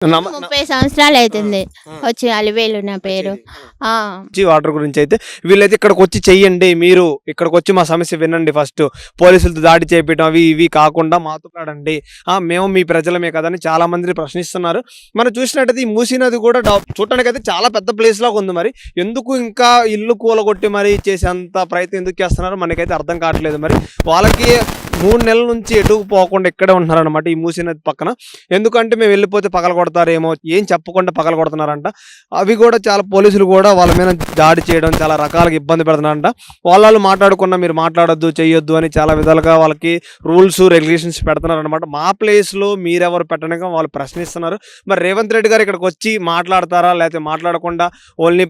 30 సంవత్సరాలు అవుతుంది వచ్చి అలివేలు నా పేరు. వాటర్ గురించి అయితే వీళ్ళైతే ఇక్కడికి వచ్చి చెయ్యండి, మీరు ఇక్కడికి వచ్చి మా సమస్య వినండి, ఫస్ట్ పోలీసులతో దాడి చేపించడం అవి ఇవి కాకుండా మాతో పాడండి, మేము మీ ప్రజలమే కదా అని చాలా మంది ప్రశ్నిస్తున్నారు. మనం చూసినట్టయితే ఈ మూసీ నది కూడా చూడటానికి అయితే చాలా పెద్ద ప్లేస్ లాగా ఉంది. మరి ఎందుకు ఇంకా ఇల్లు కూలగొట్టి మరి చేసేంత ప్రయత్నం ఎందుకు చేస్తున్నారో మనకైతే అర్థం కావట్లేదు. మరి వాళ్ళకి 3 నెలల నుంచి ఎటుకు పోకుండా ఇక్కడే ఉంటున్నారు అనమాట ఈ మూసీ నది పక్కన. ఎందుకంటే మేము వెళ్ళిపోతే పగల కొడతారేమో, ఏం చెప్పకుండా పగల కొడుతున్నారంట. అవి కూడా చాలా పోలీసులు కూడా వాళ్ళ మీద దాడి చేయడం చాలా రకాలుగా ఇబ్బంది పెడుతున్నారంట. వాళ్ళు మాట్లాడుకున్నా మీరు మాట్లాడొద్దు చేయొద్దు అని చాలా విధాలుగా వాళ్ళకి రూల్స్ రెగ్యులేషన్స్ పెడుతున్నారు అనమాట. మా ప్లేస్లో మీరెవరు పెట్టడానికి వాళ్ళు ప్రశ్నిస్తున్నారు. మరి రేవంత్ రెడ్డి గారు ఇక్కడికి వచ్చి మాట్లాడతారా లేకపోతే మాట్లాడకుండా ఓన్లీ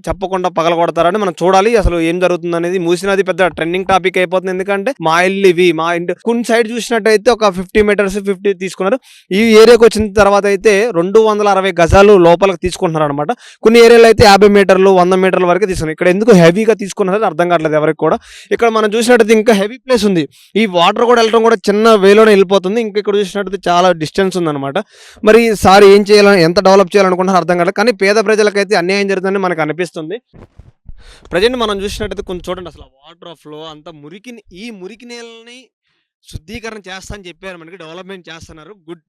చెప్పకుండా పగల కొడతారని మనం చూడాలి. అసలు ఏం జరుగుతుంది అనేది మూసీ నది పెద్ద ట్రెండింగ్ టాపిక్ అయిపోతుంది. ఎందుకంటే మా ఇల్లు ఇవి, మా ఇంటి కొన్ని సైడ్ చూసినట్టయితే ఒక 50 మీటర్స్ 50 తీసుకున్నారు. ఈ ఏరియాకి వచ్చిన తర్వాత అయితే 260 గజాలు లోపలికి తీసుకుంటున్నారు అనమాట. కొన్ని ఏరియాలో అయితే 50 మీటర్లు 100 మీటర్ల వరకు తీసుకున్నారు. ఇక్కడ ఎందుకు హెవీగా తీసుకున్నారో అర్థం కావట్లేదు ఎవరికి కూడా. ఇక్కడ మనం చూసినట్టయితే ఇంకా హెవీ ప్లేస్ ఉంది. ఈ వాటర్ కూడా వెళ్ళడం కూడా చిన్న వేలోనే వెళ్ళిపోతుంది. ఇంకా ఇక్కడ చూసినట్టయితే చాలా డిస్టెన్స్ ఉందన్నమాట. మరి సార్ ఏం చేయాలని ఎంత డెవలప్ చేయాలనుకుంటున్నారు అర్థం కాలేదు. కానీ పేద ప్రజలకైతే అన్యాయం జరుగుతుందని మనకు అనిపిస్తుంది. ప్రజెంట్ మనం చూసినట్టయితే కొంచెం చూడండి, అసలు వాటర్ ఫ్లో అంతా ఈ మురికి నీళ్ళని శుద్ధీకరణ చేస్తా అని చెప్పారు, మనకి డెవలప్మెంట్ చేస్తున్నారు. గుడ్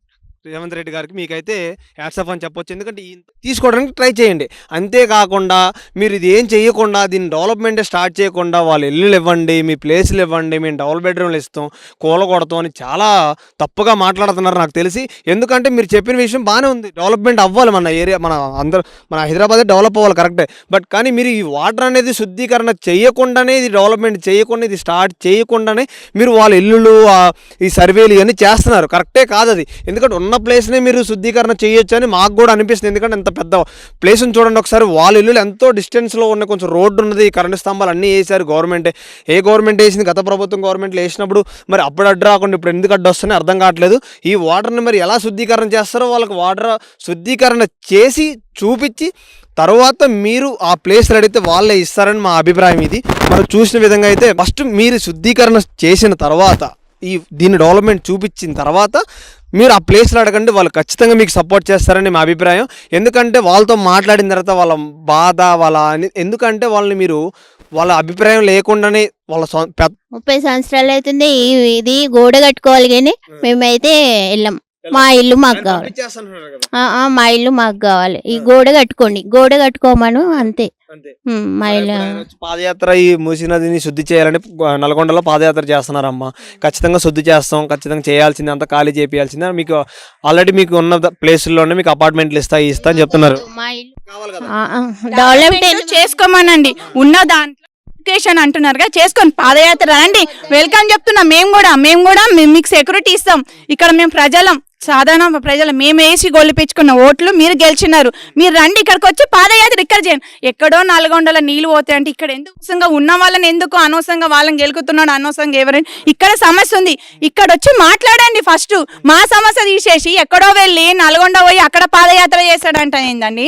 రేవంత్ రెడ్డి గారికి మీకైతే హ్యాట్సాఫ్ అని చెప్పొచ్చు. ఎందుకంటే తీసుకోవడానికి ట్రై చేయండి. అంతేకాకుండా మీరు ఇది ఏం చేయకుండా దీన్ని డెవలప్మెంట్ స్టార్ట్ చేయకుండా వాళ్ళు ఇల్లులు ఇవ్వండి, మీ ప్లేసులు ఇవ్వండి, మేము డబుల్ బెడ్రూమ్లు ఇస్తాం, కూల కొడతాం అని చాలా తప్పుగా మాట్లాడుతున్నారు నాకు తెలిసి. ఎందుకంటే మీరు చెప్పిన విషయం బాగానే ఉంది, డెవలప్మెంట్ అవ్వాలి మన ఏరియా, మన హైదరాబాద్ డెవలప్ అవ్వాలి కరెక్టే. బట్ కానీ మీరు ఈ వాటర్ అనేది శుద్ధీకరణ చేయకుండానే, ఇది డెవలప్మెంట్ చేయకుండా, ఇది స్టార్ట్ చేయకుండానే మీరు వాళ్ళ ఇల్లులు ఈ సర్వేలు ఇవన్నీ చేస్తున్నారు. కరెక్టే కాదు అది. ఎందుకంటే ఉన్న ప్లేస్నే మీరు శుద్ధీకరణ చేయొచ్చు అని మాకు కూడా అనిపిస్తుంది. ఎందుకంటే ఎంత పెద్ద ప్లేస్ని చూడండి ఒకసారి. వాళ్ళ ఇల్లులు ఎంతో డిస్టెన్స్లో ఉన్న, కొంచెం రోడ్డు ఉన్నది, కరెంటు స్తంభాలు అన్నీ వేసారు గవర్నమెంటే. ఏ గవర్నమెంట్ వేసింది? గత ప్రభుత్వం గవర్నమెంట్లు వేసినప్పుడు. మరి అప్పుడు అడ్డు రాకుండా ఇప్పుడు ఎందుకు అడ్డు వస్తున్నాయి అర్థం కావట్లేదు. ఈ వాటర్ని మరి ఎలా శుద్ధీకరణ చేస్తారో వాళ్ళకి వాటర్ శుద్ధీకరణ చేసి చూపించి తర్వాత మీరు ఆ ప్లేస్లు అడిగితే వాళ్ళే ఇస్తారని మా అభిప్రాయం. ఇది మనం చూసిన విధంగా అయితే ఫస్ట్ మీరు శుద్ధీకరణ చేసిన తర్వాత, దీన్ని డెవలప్మెంట్ చూపించిన తర్వాత మీరు ఆ ప్లేస్లో అడగండి, వాళ్ళు ఖచ్చితంగా మీకు సపోర్ట్ చేస్తారని మా అభిప్రాయం. ఎందుకంటే వాళ్ళతో మాట్లాడిన తర్వాత వాళ్ళ బాధ ఎందుకంటే వాళ్ళని మీరు వాళ్ళ అభిప్రాయం లేకుండానే వాళ్ళ 30 సంవత్సరాలు అవుతుంది ఇది గోడ కట్టుకోవాలి కానీ మేమైతే వెళ్ళాం. మా ఇల్లు మాకు కావాలి, మా ఇల్లు మాకు కావాలి. ఈ గోడ కట్టుకోమను అంతే. మా ఇల్లు పాదయాత్ర ఈ మూసీ నదిని శుద్ధి చేయాలని నల్గొండలో పాదయాత్ర చేస్తున్నారమ్మా. ఖచ్చితంగా శుద్ధి చేస్తాం, ఖచ్చితంగా చేయాల్సింది, అంతా ఖాళీ చేయాల్సిందే. మీకు ఆల్రెడీ మీకు ఉన్న ప్లేసుల్లోనే మీకు అపార్ట్మెంట్లు ఇస్తా అని చెప్తున్నారు. మా ఇల్లు డెవలప్మెంట్ చేసుకోమనండి. ఉన్న దాంట్లో అంటున్నారుగా చేసుకొని పాదయాత్ర రండి, వెల్కమ్ చెప్తున్నాం. మేము కూడా మీకు సెక్యూరిటీ ఇస్తాం. ఇక్కడ మేము సాధారణ ప్రజలు మేము వేసి గొల్లిపించుకున్న ఓట్లు మీరు గెలిచినారు. మీరు రండి, ఇక్కడికి వచ్చి పాదయాత్ర ఇక్కడ చేయండి. ఎక్కడో నల్గొండలో నీళ్ళు పోతాయి అంటే ఇక్కడ ఎందుకు ఉన్న వాళ్ళని ఎందుకు అనవసరంగా వాళ్ళని గెలుకుతున్నాడు, అనవసరంగా ఎవరైనా ఇక్కడ సమస్య ఉంది, ఇక్కడ వచ్చి మాట్లాడండి. ఫస్ట్ మా సమస్య తీసేసి ఎక్కడో వెళ్ళి నల్గొండ పోయి అక్కడ పాదయాత్ర చేస్తాడంట ఏందండి?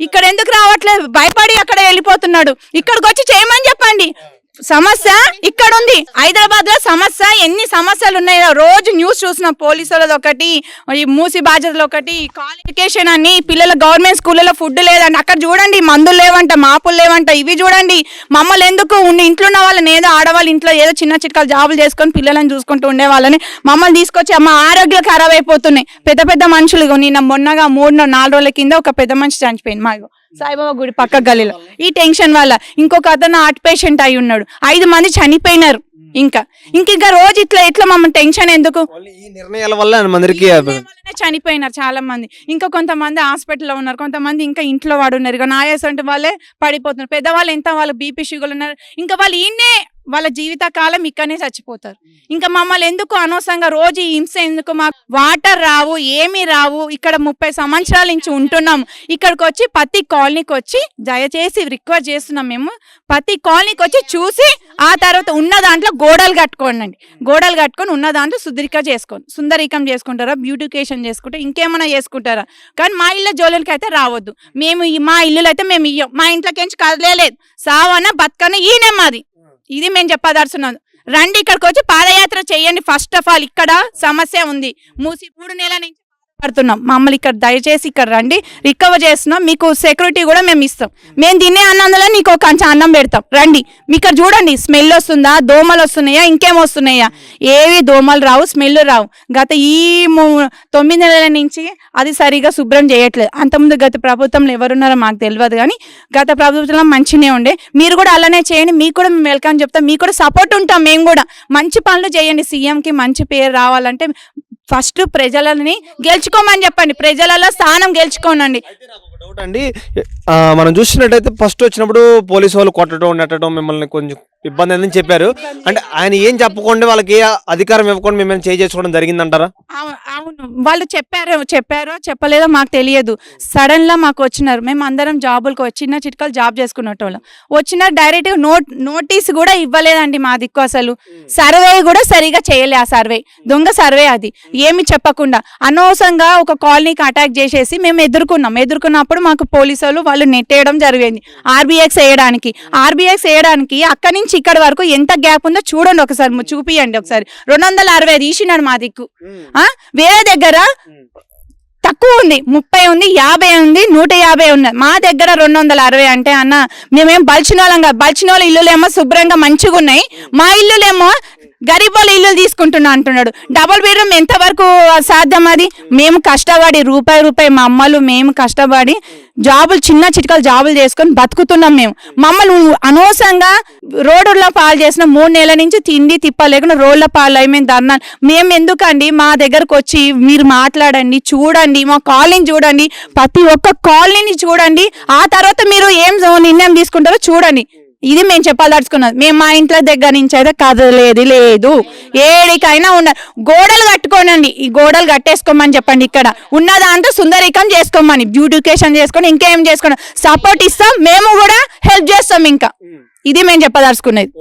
ఇక్కడ ఎందుకు రావట్లేదు? భయపడి అక్కడ వెళ్ళిపోతున్నాడు. ఇక్కడికి వచ్చి చేయమని చెప్పండి. సమస్య ఇక్కడ ఉంది. హైదరాబాద్ లో సమస్య ఎన్ని సమస్యలు ఉన్నాయో రోజు న్యూస్ చూస్తున్నాం. పోలీసులది ఒకటి, ఈ మూసి బాధ్యతలు ఒకటి, క్వాలిఫికేషన్ అని, పిల్లల గవర్నమెంట్ స్కూళ్ళలో ఫుడ్ లేదండి, అక్కడ చూడండి మందులు లేవంట, మాపులు లేవంట. ఇవి చూడండి. మమ్మల్ని ఎందుకు ఇంట్లో ఉన్న వాళ్ళని ఏదో ఆడవాళ్ళు ఇంట్లో ఏదో చిన్న చిట్కాలు జాబులు చేసుకొని పిల్లలను చూసుకుంటూ ఉండే వాళ్ళని మమ్మల్ని తీసుకొచ్చి మా ఆరోగ్యాలు ఖరాబ్ అయిపోతున్నాయి. పెద్ద మనుషులు నిన్న మొన్నగా 3-4 రోజుల కింద ఒక పెద్ద మనిషి చనిపోయింది మాకు సాయిబాబా గుడి పక్క గల్లీలో. ఈ టెన్షన్ వల్ల ఇంకొక అతను హార్ట్ పేషెంట్ అయి ఉన్నాడు. 5 మంది చనిపోయినారు. ఇంకా రోజు ఇట్లా మమ్మల్ని టెన్షన్ ఎందుకు? ఈ నిర్ణయాల వల్ల చనిపోయినారు చాలా మంది. ఇంకా కొంతమంది హాస్పిటల్లో ఉన్నారు, కొంతమంది ఇంకా ఇంట్లో వాడున్నారు. ఇక నాయస్ అంటే వాళ్ళే పడిపోతున్నారు. పెద్దవాళ్ళు ఎంత వాళ్ళు బీపీ షుగర్ ఉన్నారు. ఇంకా వాళ్ళు వాళ్ళ జీవిత కాలం ఇక్కడనే చచ్చిపోతారు. ఇంకా మమ్మల్ని ఎందుకు అనవసరంగా రోజు హింస ఎందుకు? మాకు వాటర్ రావు, ఏమీ రావు. ఇక్కడ 30 సంవత్సరాల నుంచి ఉంటున్నాం. ఇక్కడికి వచ్చి ప్రతి కాలనీకి వచ్చి దయచేసి రిక్వెస్ట్ చేస్తున్నాం. మేము ప్రతి కాలనీకి వచ్చి చూసి ఆ తర్వాత ఉన్న దాంట్లో గోడలు కట్టుకొని ఉన్న దాంట్లో సుందరీకం చేసుకుంటారా, బ్యూటిఫికేషన్ చేసుకుంటారా, ఇంకేమైనా చేసుకుంటారా. కానీ మా ఇళ్ళ జోలులకి అయితే రావద్దు. మా ఇల్లులు అయితే మేము ఇయ్యం. మా ఇంట్లోకించి కదలేదు. సావన బతుకన ఈయనే మాది. ఇది మేము చెప్పదలుచున్నాను. రండి, ఇక్కడికి వచ్చి పాదయాత్ర చేయండి. ఫస్ట్ ఆఫ్ ఆల్ ఇక్కడ సమస్య ఉంది. మూసి 3 నెలల నుంచి పడుతున్నాం, మమ్మల్ని ఇక్కడ దయచేసి ఇక్కడ రండి, రికవర్ చేస్తున్నాం, మీకు సెక్యూరిటీ కూడా మేము ఇస్తాం, మేము తినే అన్నందులో నీకు ఒక కంచం అన్నం పెడతాం రండి. మీ ఇక్కడ చూడండి స్మెల్ వస్తుందా, దోమలు వస్తున్నాయా, ఇంకేం వస్తున్నాయా, ఏవి దోమలు రావు, స్మెల్ రావు. గత ఈ 9 నెలల నుంచి అది సరిగా శుభ్రం చేయట్లేదు. అంతకుముందు గత ప్రభుత్వంలో ఎవరున్నారో మాకు తెలియదు, కానీ గత ప్రభుత్వంలో మంచినే ఉండే. మీరు కూడా అలానే చేయండి, మీకు కూడా మేము వెల్కమ్ చెప్తాం, మీకు కూడా సపోర్ట్ ఉంటాం. మేము కూడా మంచి పనులు చేయండి, సీఎంకి మంచి పేరు రావాలంటే ఫస్ట్ ప్రజలని గెలుచుకోమని చెప్పండి, ప్రజలలో స్థానం గెలుచుకోనండి. డౌట్ అండి, మనం చూసినట్టయితే ఫస్ట్ వచ్చినప్పుడు పోలీసు వాళ్ళు కొట్టడం నెట్టడం మిమ్మల్ని కొంచెం ఇబ్బంది అని చెప్పారు. అంటే ఆయన ఏం చెప్పకుండా వాళ్ళకి ఏ అధికారం ఇవ్వకుండా మిమ్మల్ని చేసుకోవడం జరిగిందంటారా? అవును, వాళ్ళు చెప్పారో చెప్పలేదో మాకు తెలియదు. సడన్ గా మాకు వచ్చినారు, మేము అందరం జాబులకు చిన్న చిట్కాలు జాబ్ చేసుకునేటోళ్ళం. వచ్చిన డైరెక్ట్ నోటీస్ కూడా ఇవ్వలేదండి మా దిక్కు. అసలు సర్వే కూడా సరిగా చేయలే. ఆ సర్వే దొంగ సర్వే, అది ఏమి చెప్పకుండా అనవసరంగా ఒక కాలనీకి అటాక్ చేసేసి మేము ఎదుర్కొన్నప్పుడు మాకు పోలీసు వాళ్ళు నెట్టేయడం జరిగింది ఆర్బీఎక్స్ వేయడానికి. అక్కడి నుంచి ఇక్కడ వరకు ఎంత గ్యాప్ ఉందో చూడండి ఒకసారి, చూపియండి ఒకసారి. 260 తీసినాడు మా దిక్కు. వేరే దగ్గర తక్కువ ఉంది, 30 ఉంది, 50 ఉంది, 150 ఉన్నది. మా దగ్గర 260 అంటే అన్న మేమేం బలిచిన వాళ్ళం కాదు. బలిచిన వాళ్ళ ఇల్లులేమో శుభ్రంగా మంచిగా ఉన్నాయి, మా ఇల్లులేమో గరీబ్ వాళ్ళ ఇల్లు తీసుకుంటున్నా అంటున్నాడు. డబుల్ బెడ్రూమ్ ఎంతవరకు సాధ్యం? అది మేము కష్టపడి రూపాయి మా అమ్మలు మేము కష్టపడి జాబులు చిన్న చిట్కాలు జాబులు చేసుకొని బతుకుతున్నాం. మేము మమ్మల్ని అనవసరంగా రోడ్డులో పాలు చేసిన 3 నెలల నుంచి తిండి తిప్పలేకుండా రోడ్ల పాలు అయి మేము ధర్నాలు. మేము ఎందుకండి, మా దగ్గరకు వచ్చి మీరు మాట్లాడండి, చూడండి మా కాలనీని చూడండి, ప్రతి ఒక్క కాలనీని చూడండి, ఆ తర్వాత మీరు ఏం నిర్ణయం తీసుకుంటారో చూడండి. ఇది మేము చెప్పదలుచుకున్నది. మేము మా ఇంట్లో దగ్గర నుంచి అయితే కదలేదు లేదు, ఏడికైనా ఉండాలి. గోడలు కట్టుకోనండి, ఈ గోడలు కట్టేసుకోమని చెప్పండి. ఇక్కడ ఉన్న దాంతో సుందరీకం చేసుకోమని, బ్యూటిఫికేషన్ చేసుకొని ఇంకేం చేసుకోండి, సపోర్ట్ ఇస్తాం, మేము కూడా హెల్ప్ చేస్తాం. ఇంకా ఇది మేము చెప్పదలుచుకున్నది.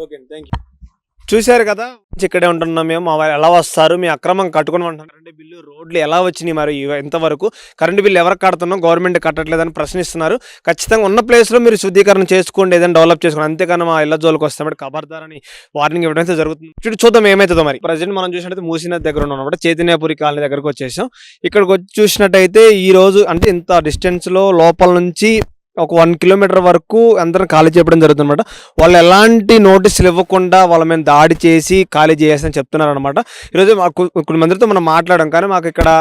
చూశారు కదా, ఇక్కడే ఉంటున్నాం మేము. మా వారు ఎలా వస్తారు, మీ అక్రమం కట్టుకుని ఉంటున్నారు, కరెంటు బిల్లు రోడ్లు ఎలా వచ్చినాయి, మరి ఎంతవరకు కరెంటు బిల్లు ఎవరికి కడుతున్నాం, గవర్నమెంట్ కట్టట్లేదని ప్రశ్నిస్తున్నారు. ఖచ్చితంగా ఉన్న ప్లేస్లో మీరు శుద్ధీకరణ చేసుకోండి, ఏదైనా డెవలప్ చేసుకోండి, అంతేకాని మా ఇళ్ళ జోలికి వస్తామంటే ఖబర్దారని వార్నింగ్ ఇవ్వడం అయితే జరుగుతుంది. చూద్దాం ఏమవుతుందో. మరి ప్రజెంట్ మనం చూసినట్టు మూసీనది దగ్గర ఉన్నాం, చైతన్యపురి కాలనీ దగ్గరకు వచ్చేసాం. ఇక్కడికి వచ్చి చూసినట్టయితే ఈ రోజు అంటే ఇంత డిస్టెన్స్లో లోపల నుంచి ఒక 1 కిలోమీటర్ వరకు అందరం ఖాళీ చేయడం జరుగుతుంది అనమాట. వాళ్ళు ఎలాంటి నోటీసులు ఇవ్వకుండా వాళ్ళ మీద దాడి చేసి ఖాళీ చేయాల్సి చెప్తున్నారు అనమాట. ఈరోజు కొన్ని మందితో మనం మాట్లాడాం, కానీ మాకు ఇక్కడ